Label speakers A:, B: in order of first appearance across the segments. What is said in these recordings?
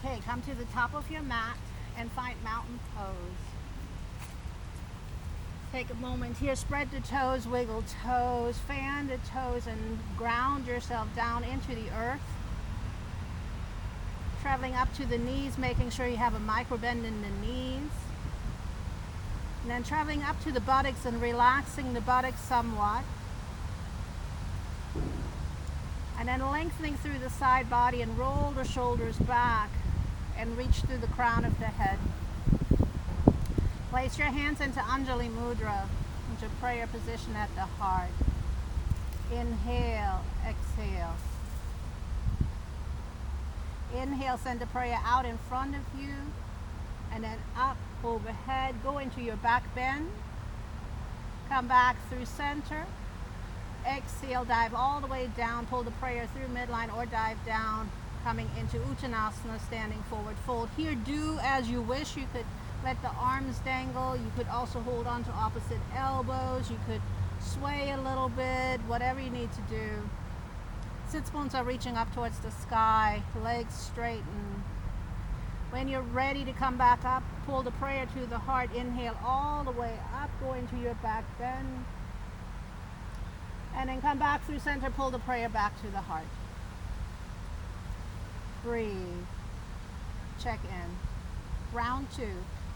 A: Okay, come to the top of your mat and find mountain pose. Take a moment here, spread the toes, wiggle toes, fan the toes, and ground yourself down into the earth. Traveling up to the knees, making sure you have a micro bend in the knees. And then traveling up to the buttocks and relaxing the buttocks somewhat. And then lengthening through the side body and roll the shoulders back and reach through the crown of the head. Place your hands into Anjali Mudra, into prayer position at the heart. Inhale, exhale. Inhale, send the prayer out in front of you, and then up, overhead. Go into your back bend. Come back through center. Exhale, dive all the way down. Pull the prayer through midline or dive down, coming into Uttanasana, standing forward fold. Here, do as you wish. You could let the arms dangle. You could also hold on to opposite elbows. You could sway a little bit, whatever you need to do. Sits bones are reaching up towards the sky, legs straighten. When you're ready to come back up, pull the prayer to the heart. Inhale all the way up, go into your back bend. And then come back through center, pull the prayer back to the heart. Breathe. Check in. Round 2.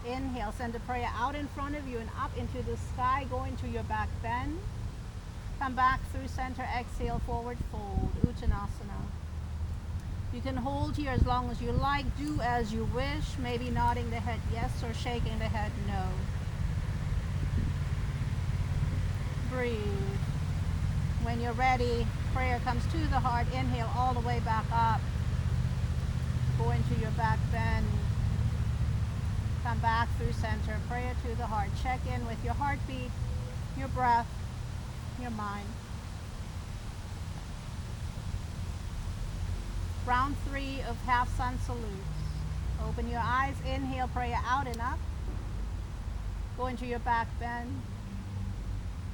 A: Inhale, send the prayer out in front of you and up into the sky, go into your back bend. Come back through center, exhale, forward fold, Uttanasana. You can hold here as long as you like, do as you wish, maybe nodding the head yes or shaking the head no. Breathe. When you're ready, prayer comes to the heart, inhale all the way back up. Go into your back bend. Come back through center, prayer to the heart. Check in with your heartbeat, your breath, your mind. Round 3 of half sun salutes. Open your eyes, inhale, prayer out and up. Go into your back bend.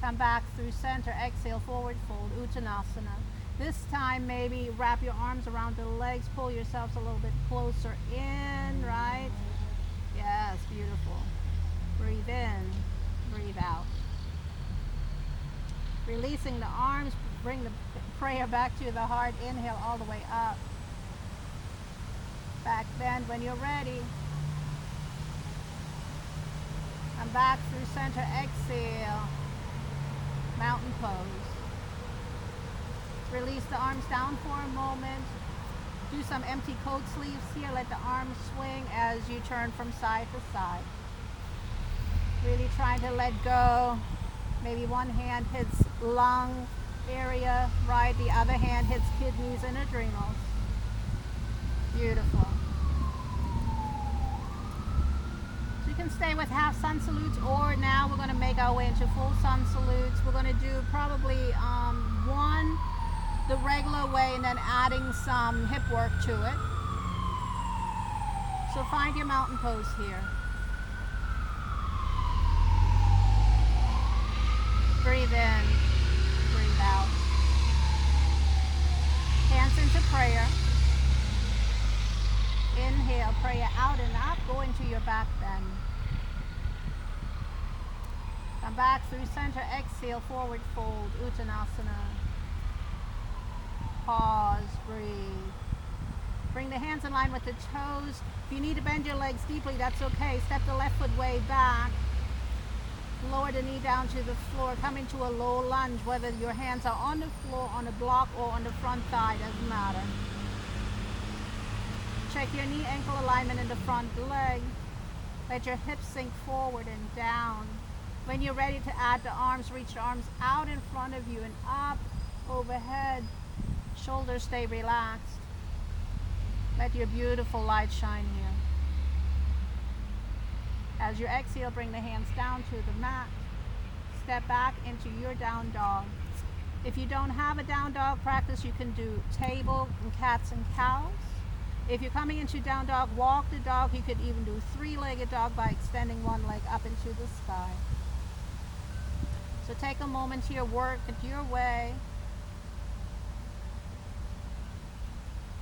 A: Come back through center, exhale, forward fold, Uttanasana. This time maybe wrap your arms around the legs, pull yourselves a little bit closer in, right? Yes, beautiful. Breathe in, breathe out. Releasing the arms, bring the prayer back to the heart. Inhale all the way up. Back bend when you're ready. Come back through center, exhale. Mountain pose. Release the arms down for a moment. Do some empty coat sleeves here. Let the arms swing as you turn from side to side. Really trying to let go. Maybe one hand hits lung area, right? The other hand hits kidneys and adrenals. Beautiful. So you can stay with half sun salutes, or now we're going to make our way into full sun salutes. We're going to do probably one the regular way and then adding some hip work to it. So find your mountain pose here. Breathe in, breathe out. Hands into prayer. Inhale, prayer out and up. Go into your back bend. Come back through center. Exhale, forward fold, Uttanasana. Pause, breathe. Bring the hands in line with the toes. If you need to bend your legs deeply, that's okay. Step the left foot way back. Lower the knee down to the floor. Come into a low lunge, whether your hands are on the floor, on the block, or on the front thigh, doesn't matter. Check your knee ankle alignment in the front leg. Let your hips sink forward and down. When you're ready to add the arms, reach the arms out in front of you and up, overhead. Shoulders stay relaxed. Let your beautiful light shine here. As you exhale, bring the hands down to the mat. Step back into your down dog. If you don't have a down dog practice, you can do table and cats and cows. If you're coming into down dog, walk the dog. You could even do three-legged dog by extending one leg up into the sky. So take a moment here, work it your way.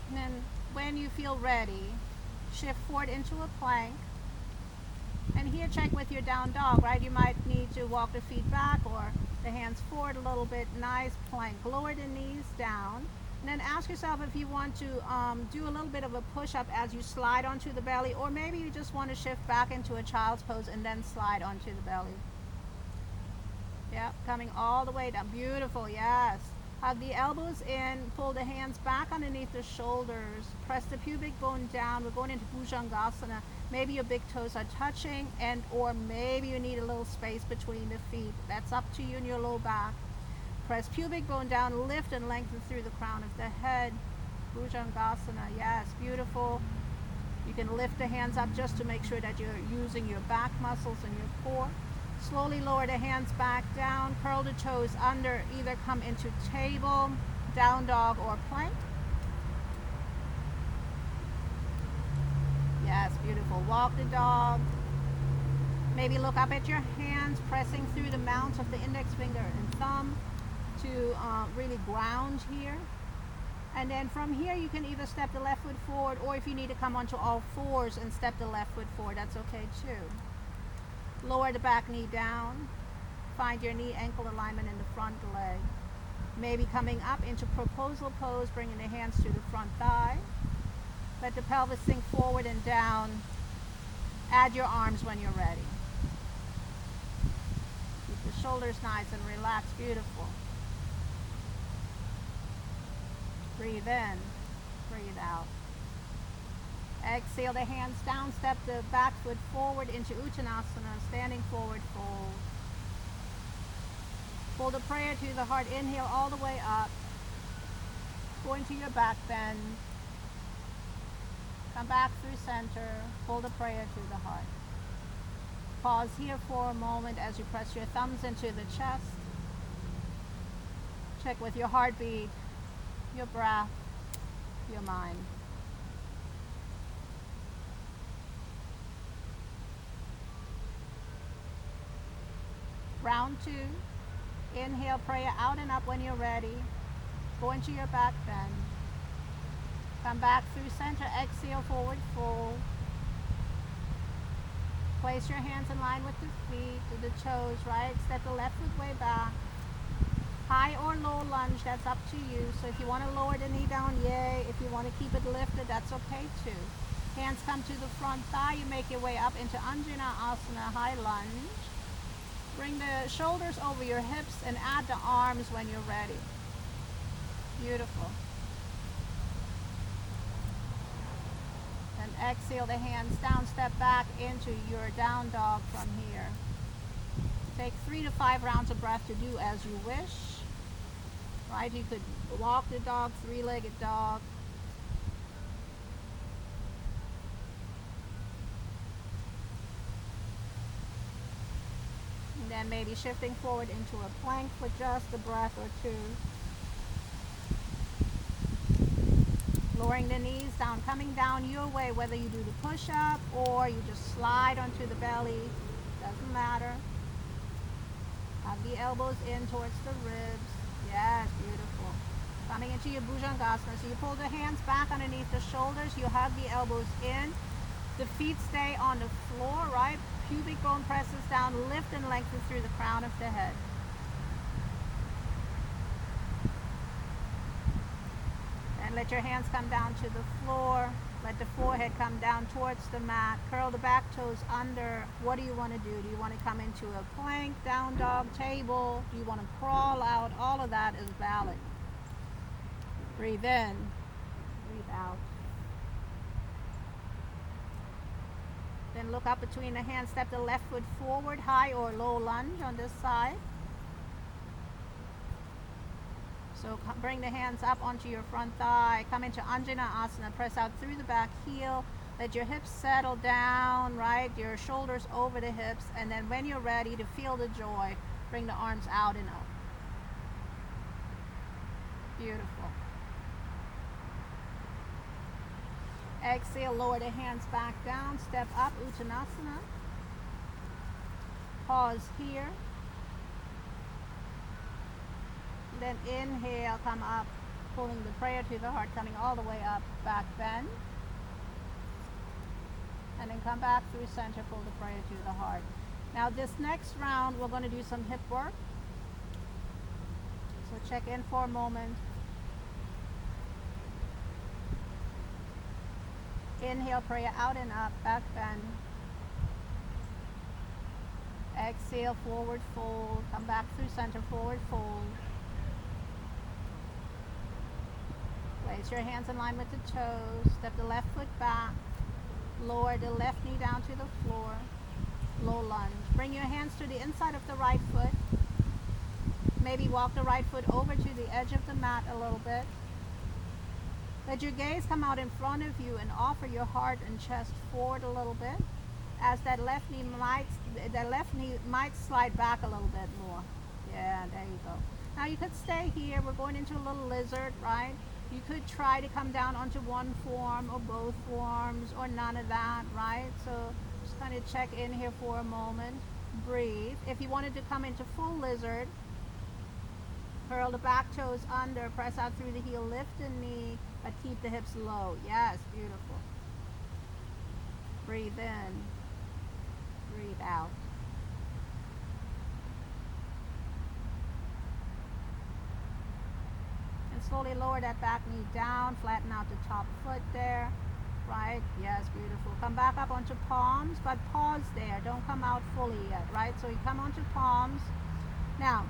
A: And then when you feel ready, Shift forward into a plank. And here check with your down dog, right? You might need to walk the feet back or the hands forward a little bit. Nice plank. Lower the knees down. And then ask yourself if you want to do a little bit of a push-up as you slide onto the belly, or maybe you just want to shift back into a child's pose and then slide onto the belly. Yep, coming all the way down. Beautiful, yes. Hug the elbows in, pull the hands back underneath the shoulders, press the pubic bone down. We're going into Bhujangasana. Maybe your big toes are touching, and or maybe you need a little space between the feet. That's up to you and your low back. Press pubic bone down, lift and lengthen through the crown of the head. Bhujangasana, yes, beautiful. You can lift the hands up just to make sure that you're using your back muscles and your core. Slowly lower the hands back down, curl the toes under, either come into table, down dog, or plank. Yes, beautiful. Walk the dog. Maybe look up at your hands, pressing through the mounts of the index finger and thumb to really ground here. And then from here you can either step the left foot forward, or if you need to come onto all fours and step the left foot forward, that's okay too. Lower the back knee down. Find your knee ankle alignment in the front leg. Maybe coming up into proposal pose, bringing the hands to the front thigh. Let the pelvis sink forward and down. Add your arms when you're ready. Keep the shoulders nice and relaxed. Beautiful. Breathe in, breathe out. Exhale the hands down, step the back foot forward into Uttanasana, standing forward fold. Pull the prayer to the heart, inhale all the way up. Go into your back bend. Come back through center, pull the prayer to the heart. Pause here for a moment as you press your thumbs into the chest. Check with your heartbeat, your breath, your mind. Round 2. Inhale, prayer out and up when you're ready. Go into your back bend. Come back through center, exhale, forward fold. Place your hands in line with the feet, to the toes, right? Step the left foot way back. High or low lunge, that's up to you. So if you want to lower the knee down, yay. If you want to keep it lifted, that's okay too. Hands come to the front thigh. You make your way up into Anjana Asana, high lunge. Bring the shoulders over your hips and add the arms when you're ready. Beautiful. And exhale the hands down, step back into your down dog from here. Take 3 to 5 rounds of breath to do as you wish. Right, you could walk the dog, 3-legged dog. And then maybe shifting forward into a plank for just a breath or two. Lowering the knees down, coming down your way, whether you do the push-up or you just slide onto the belly, doesn't matter. Hug the elbows in towards the ribs. Yes, beautiful. Coming into your Bhujangasana. So you pull the hands back underneath the shoulders. You hug the elbows in. The feet stay on the floor, right? Pubic bone presses down. Lift and lengthen through the crown of the head. And let your hands come down to the floor. Let the forehead come down towards the mat. Curl the back toes under. What do you want to do? Do you want to come into a plank, down dog, table? Do you want to crawl out? All of that is valid. Breathe in. Breathe out. Then look up between the hands. Step the left foot forward, high or low lunge on this side. So bring the hands up onto your front thigh. Come into Anjana Asana. Press out through the back heel. Let your hips settle down, right? Your shoulders over the hips. And then when you're ready to feel the joy, bring the arms out and up. Beautiful. Exhale, lower the hands back down. Step up, Uttanasana. Pause here. Then inhale, come up, pulling the prayer to the heart, coming all the way up, back bend. And then come back through center, pull the prayer to the heart. Now this next round, we're going to do some hip work. So check in for a moment. Inhale, prayer out and up, back bend. Exhale, forward fold. Come back through center, forward fold. Place your hands in line with the toes. Step the left foot back. Lower the left knee down to the floor. Low lunge. Bring your hands to the inside of the right foot. Maybe walk the right foot over to the edge of the mat a little bit. Let your gaze come out in front of you and offer your heart and chest forward a little bit, as that left knee might slide back a little bit more. Yeah, there you go. Now you could stay here. We're going into a little lizard, right? You could try to come down onto one form or both forms or none of that, right? So just kind of check in here for a moment. Breathe. If you wanted to come into full lizard, curl the back toes under, press out through the heel, lift the knee, but keep the hips low. Yes, beautiful. Breathe in. Breathe out. And slowly lower that back knee down, flatten out the top foot there. Right? Yes, beautiful. Come back up onto palms, but pause there. Don't come out fully yet, right? So you come onto palms. Now,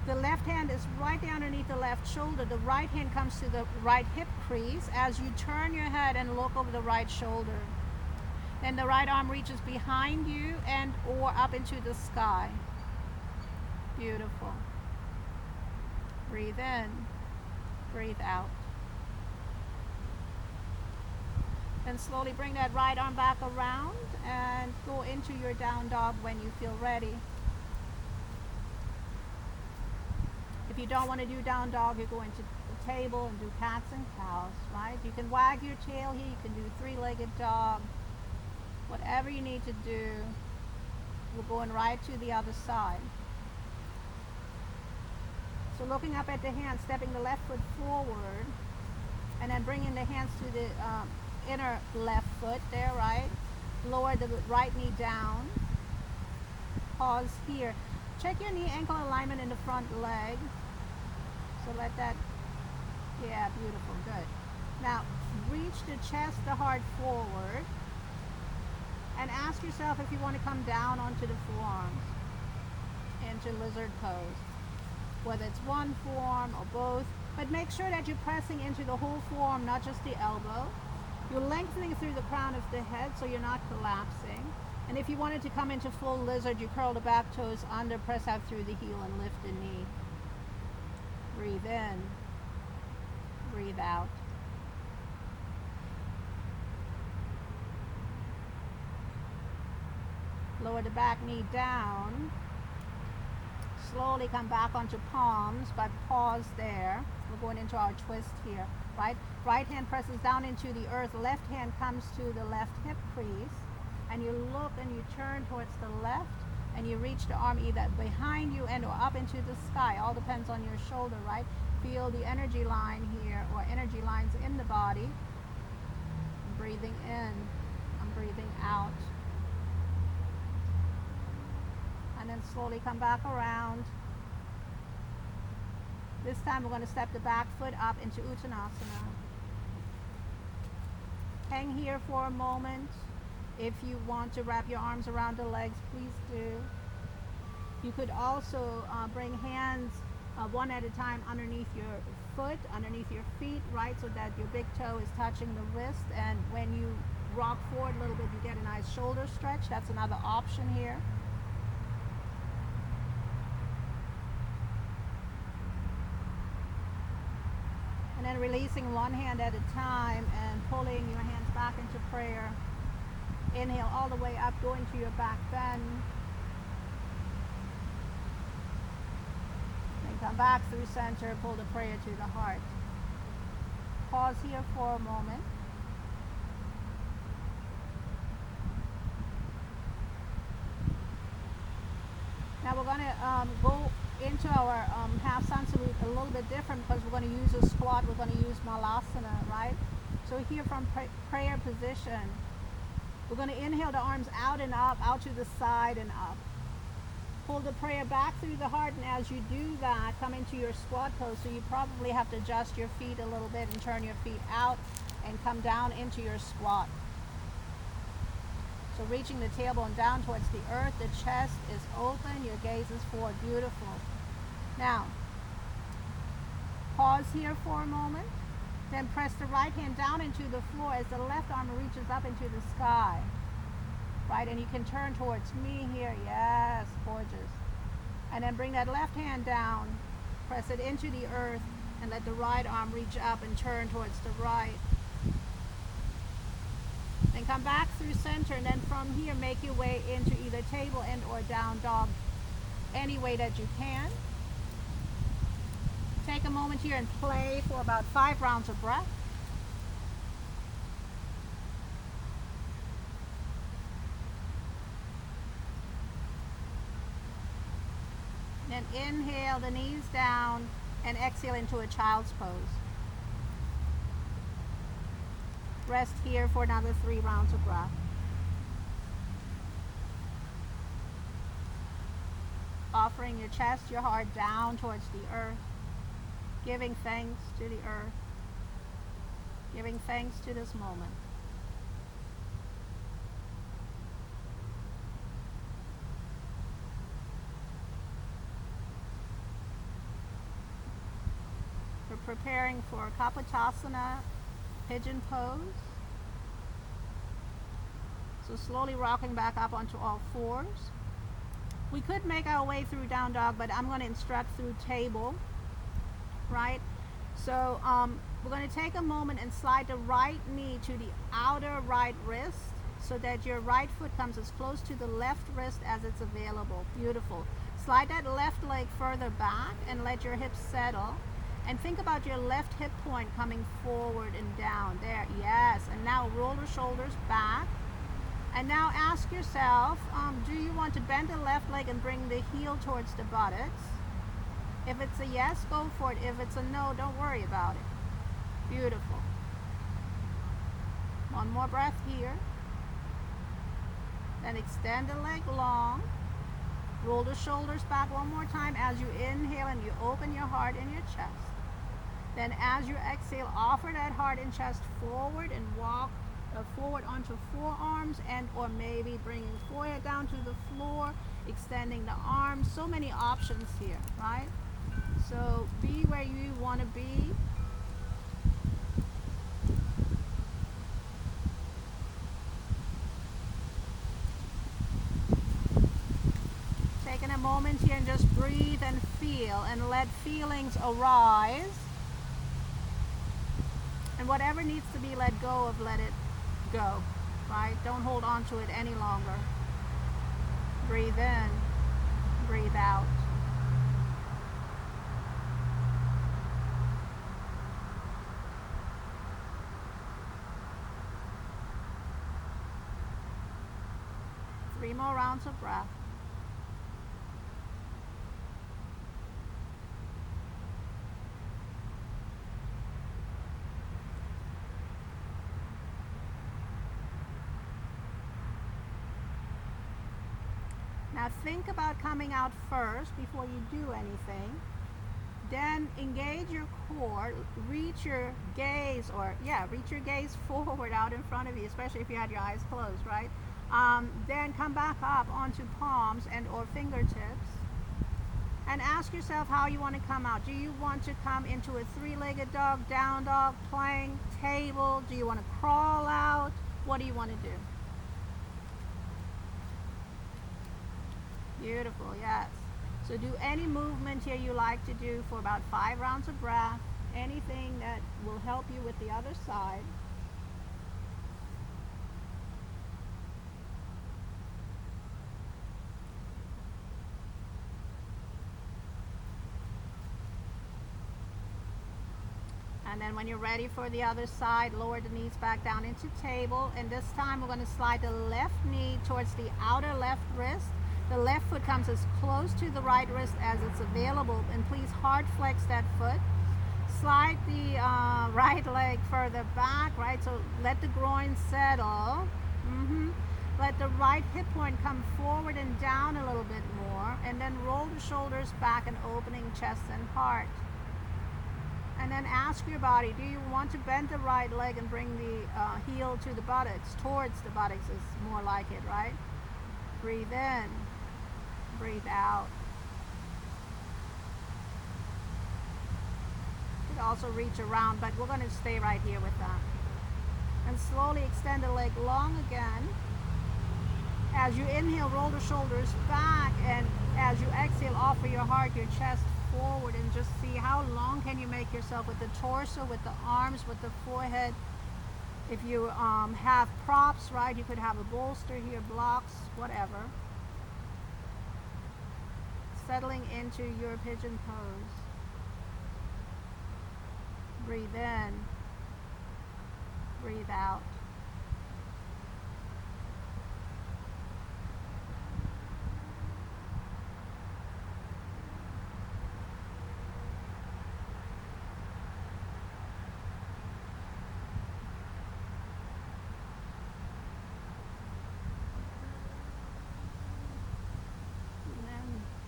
A: the left hand is right there underneath the left shoulder. The right hand comes to the right hip crease as you turn your head and look over the right shoulder. Then the right arm reaches behind you and or up into the sky. Beautiful. Breathe in. Breathe out. Then slowly bring that right arm back around and go into your down dog when you feel ready. If you don't want to do down dog, you go into the table and do cats and cows, right? You can wag your tail here. You can do three-legged dog. Whatever you need to do. We're going right to the other side. So looking up at the hands, stepping the left foot forward, and then bringing the hands to the inner left foot there, right? Lower the right knee down. Pause here. Check your knee ankle alignment in the front leg. So let that, yeah, beautiful, good. Now, reach the chest, the heart forward, and ask yourself if you want to come down onto the forearms into lizard pose. Whether it's one form or both, but make sure that you're pressing into the whole form, not just the elbow. You're lengthening through the crown of the head so you're not collapsing. And if you wanted to come into full lizard, you curl the back toes under, press out through the heel and lift the knee. Breathe in, breathe out. Lower the back knee down. Slowly come back onto palms, but pause there. We're going into our twist here, right? Right hand presses down into the earth. Left hand comes to the left hip crease. And you look and you turn towards the left and you reach the arm either behind you and or up into the sky. All depends on your shoulder, right? Feel the energy line here or energy lines in the body. I'm breathing in. I'm breathing out. And then slowly come back around. This time we're going to step the back foot up into Uttanasana. Hang here for a moment. If you want to wrap your arms around the legs, please do. You could also bring hands one at a time underneath your foot, underneath your feet, right, so that your big toe is touching the wrist. And when you rock forward a little bit, you get a nice shoulder stretch. That's another option here. And then releasing one hand at a time and pulling your hands back into prayer. Inhale all the way up, go into your back bend. Then come back through center, pull the prayer to the heart. Pause here for a moment. Now we're going to go into our half sun salute a little bit different because we're going to use a squat, we're going to use malasana, right? So here from prayer position, We're going to inhale the arms out and up, out to the side and up. Pull the prayer back through the heart, and as you do that, come into your squat pose. So you probably have to adjust your feet a little bit and turn your feet out and come down into your squat. So reaching the tailbone down towards the earth, the chest is open, your gaze is forward. Beautiful. Now, pause here for a moment. Then press the right hand down into the floor as the left arm reaches up into the sky. Right, and you can turn towards me here. Yes, gorgeous. And then bring that left hand down, press it into the earth, and let the right arm reach up and turn towards the right. Then come back through center, and then from here make your way into either table and or down dog, any way that you can. Take a moment here and play for about 5 rounds of breath. Then inhale the knees down and exhale into a child's pose. Rest here for another 3 rounds of breath. Offering your chest, your heart down towards the earth. Giving thanks to the earth. Giving thanks to this moment. We're preparing for Kapotasana, pigeon pose. So slowly rocking back up onto all fours. We could make our way through down dog, but I'm going to instruct through table, right? So we're going to take a moment and slide the right knee to the outer right wrist so that your right foot comes as close to the left wrist as it's available. Beautiful. Slide that left leg further back and let your hips settle. And think about your left hip point coming forward and down. There, yes. And now roll the shoulders back. And now ask yourself, do you want to bend the left leg and bring the heel towards the buttocks? If it's a yes, go for it. If it's a no, don't worry about it. Beautiful. One more breath here. Then extend the leg long. Roll the shoulders back one more time as you inhale and you open your heart and your chest. Then as you exhale, offer that heart and chest forward and walk forward onto forearms and or maybe bringing forehead down to the floor, extending the arms. So many options here, right? So be where you want to be. Taking a moment here and just breathe and feel and let feelings arise. And whatever needs to be let go of, let it go, right? Don't hold on to it any longer. Breathe in, breathe out. Three more rounds of breath. Now think about coming out first before you do anything. Then engage your core, reach your gaze forward out in front of you, especially if you had your eyes closed, right? Then come back up onto palms and or fingertips and ask yourself how you want to come out. Do you want to come into a three-legged dog, down dog, plank, table? Do you want to crawl out? What do you want to do? Beautiful, yes. So do any movement here you like to do for about 5 rounds of breath. Anything that will help you with the other side. And then when you're ready for the other side, lower the knees back down into table. And this time we're going to slide the left knee towards the outer left wrist. The left foot comes as close to the right wrist as it's available, and please hard flex that foot. Slide the right leg further back, right? So let the groin settle. Let the right hip point come forward and down a little bit more, and then roll the shoulders back and opening chest and heart. And then ask your body, do you want to bend the right leg and bring the heel to the buttocks, towards the buttocks is more like it, right? Breathe in, breathe out. You could also reach around, but we're going to stay right here with that. And slowly extend the leg long again. As you inhale, roll the shoulders back, and as you exhale, offer your heart, your chest forward, and just see how long can you make yourself with the torso, with the arms, with the forehead. If you have props, right, you could have a bolster here, blocks, whatever. Settling into your pigeon pose. Breathe in, breathe out.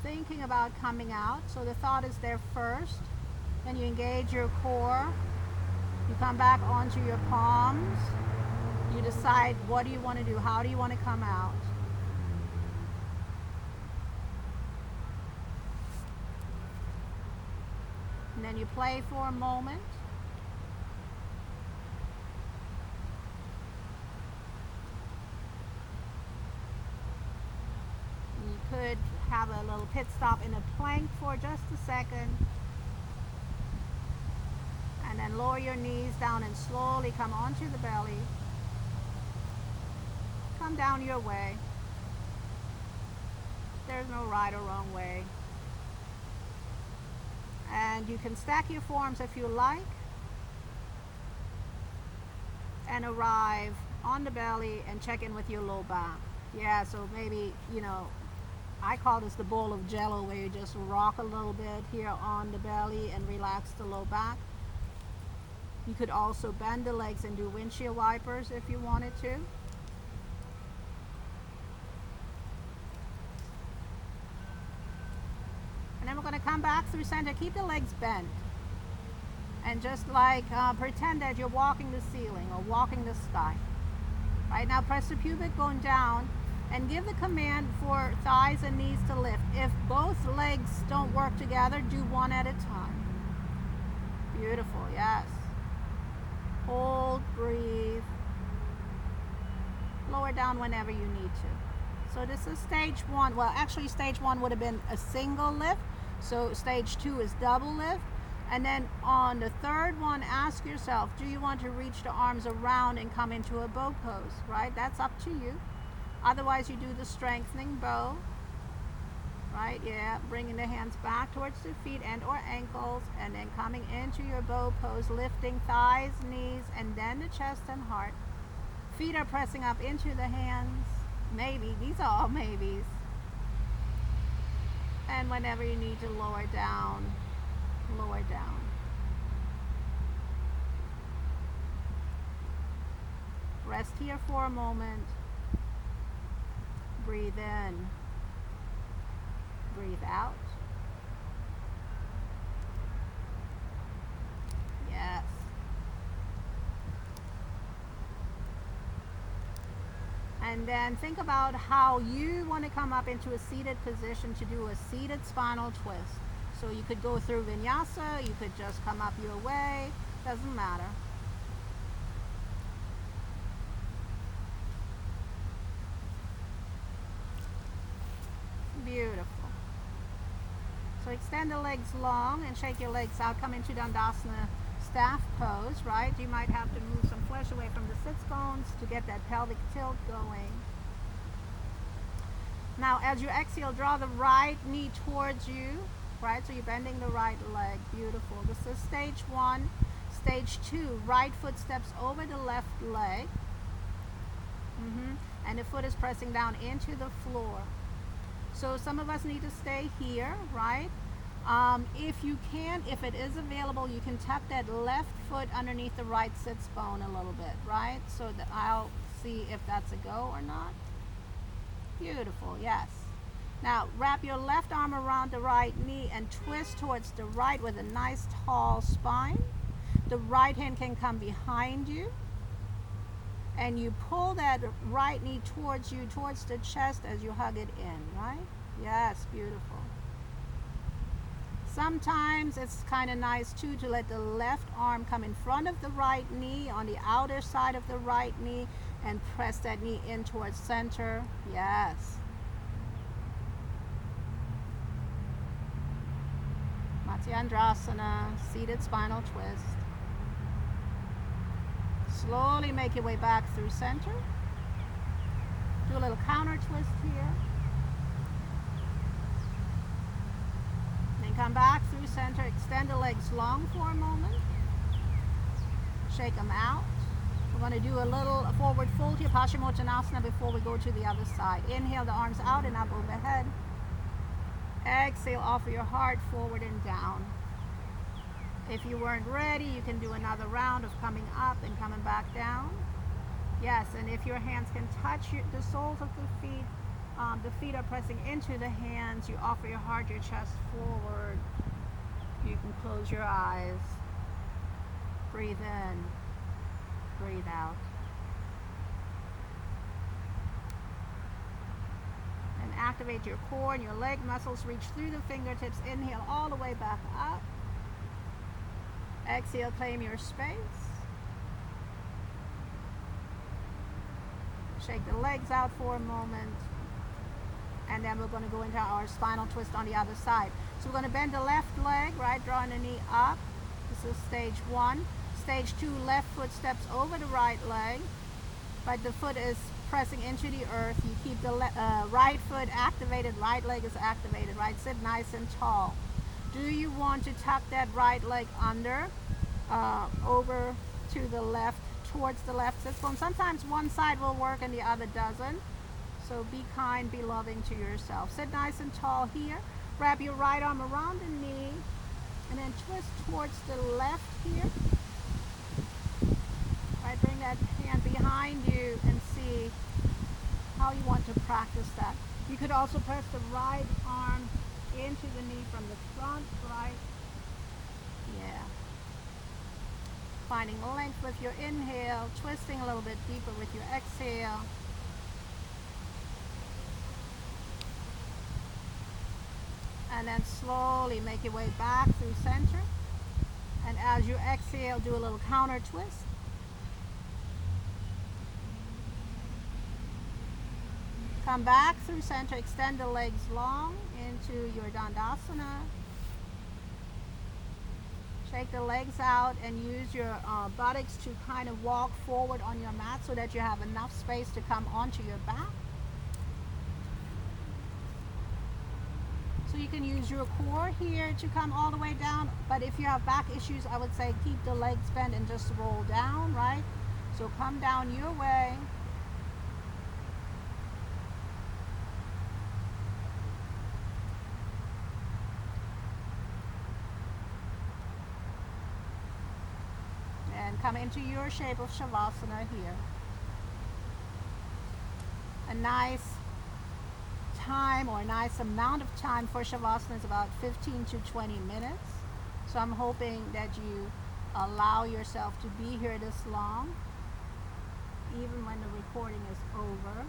A: Thinking about coming out, so the thought is there first, then you engage your core, you come back onto your palms, you decide what do you want to do, how do you want to come out. And then you play for a moment. You could have a little pit stop in a plank for just a second, and then lower your knees down and slowly come onto the belly. Come down your way. There's no right or wrong way. And you can stack your forearms if you like, and arrive on the belly and check in with your low back. Yeah, so maybe, I call this the bowl of jello, where you just rock a little bit here on the belly and relax the low back. You could also bend the legs and do windshield wipers if you wanted to. And then we're going to come back through center. Keep the legs bent. And just like pretend that you're walking the ceiling or walking the sky. Right now, press the pubic bone down and give the command for thighs and knees to lift. If both legs don't work together, do one at a time. Beautiful, yes. Hold, breathe. Lower down whenever you need to. So this is stage one. Well, actually stage one would have been a single lift. So stage two is double lift. And then on the third one, ask yourself, do you want to reach the arms around and come into a bow pose, right? That's up to you. Otherwise, you do the strengthening bow, right? Yeah, bringing the hands back towards the feet and or ankles, and then coming into your bow pose, lifting thighs, knees, and then the chest and heart. Feet are pressing up into the hands. Maybe, these are all maybes. And whenever you need to lower down, lower down. Rest here for a moment. Breathe in, breathe out. Yes. And then think about how you want to come up into a seated position to do a seated spinal twist. So you could go through vinyasa, you could just come up your way, doesn't matter. Beautiful. So extend the legs long and shake your legs out. Come into Dandasana staff pose, right? You might have to move some flesh away from the sits bones to get that pelvic tilt going. Now, as you exhale, draw the right knee towards you, right? So you're bending the right leg. Beautiful. This is stage one. Stage two, right foot steps over the left leg. And the foot is pressing down into the floor. So some of us need to stay here, right? If you can, if it is available, you can tap that left foot underneath the right sits bone a little bit, right? So that I'll see if that's a go or not. Beautiful, yes. Now wrap your left arm around the right knee and twist towards the right with a nice tall spine. The right hand can come behind you, and you pull that right knee towards you, towards the chest as you hug it in, right? Yes, beautiful. Sometimes it's kind of nice too to let the left arm come in front of the right knee on the outer side of the right knee and press that knee in towards center. Yes. Matsyendrasana, seated spinal twist. Slowly make your way back through center. Do a little counter twist here. Then come back through center. Extend the legs long for a moment. Shake them out. We're going to do a little forward fold here, Paschimottanasana, before we go to the other side. Inhale the arms out and up overhead. Exhale, offer your heart forward and down. If you weren't ready, you can do another round of coming up and coming back down. Yes, and if your hands can touch the soles of the feet are pressing into the hands, you offer your heart, your chest forward. You can close your eyes. Breathe in, breathe out. And activate your core and your leg muscles. Reach through the fingertips. Inhale all the way back up. Exhale, claim your space. Shake the legs out for a moment. And then we're going to go into our spinal twist on the other side. So we're going to bend the left leg, right, drawing the knee up. This is stage 1. Stage 2, left foot steps over the right leg, but the foot is pressing into the earth. You keep the right foot activated, right leg is activated, right? Sit nice and tall. Do you want to tuck that right leg under, over to the left, towards the left sit bone? Sometimes one side will work and the other doesn't. So be kind, be loving to yourself. Sit nice and tall here. Wrap your right arm around the knee and then twist towards the left here. Right, bring that hand behind you and see how you want to practice that. You could also press the right arm into the knee from the front, right? Yeah. Finding length with your inhale, twisting a little bit deeper with your exhale. And then slowly make your way back through center. And as you exhale, do a little counter twist. Come back through center, extend the legs long into your Dandasana. Shake the legs out and use your buttocks to kind of walk forward on your mat so that you have enough space to come onto your back. So you can use your core here to come all the way down, but if you have back issues, I would say keep the legs bent and just roll down, right? So come down your way. And come into your shape of Shavasana here. A nice time or a nice amount of time for Shavasana is about 15 to 20 minutes. So I'm hoping that you allow yourself to be here this long, even when the recording is over.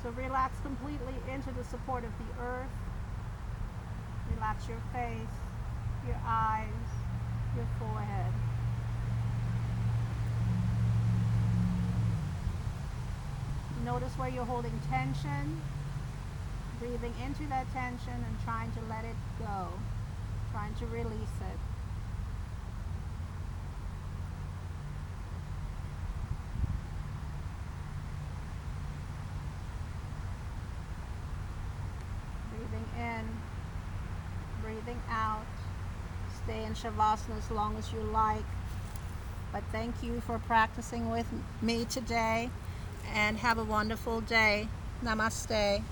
A: So relax completely into the support of the earth. Relax your face, your eyes, your forehead. Notice where you're holding tension, breathing into that tension and trying to let it go, trying to release it. Breathing in, breathing out. Stay in Shavasana as long as you like. But thank you for practicing with me today. And have a wonderful day. Namaste.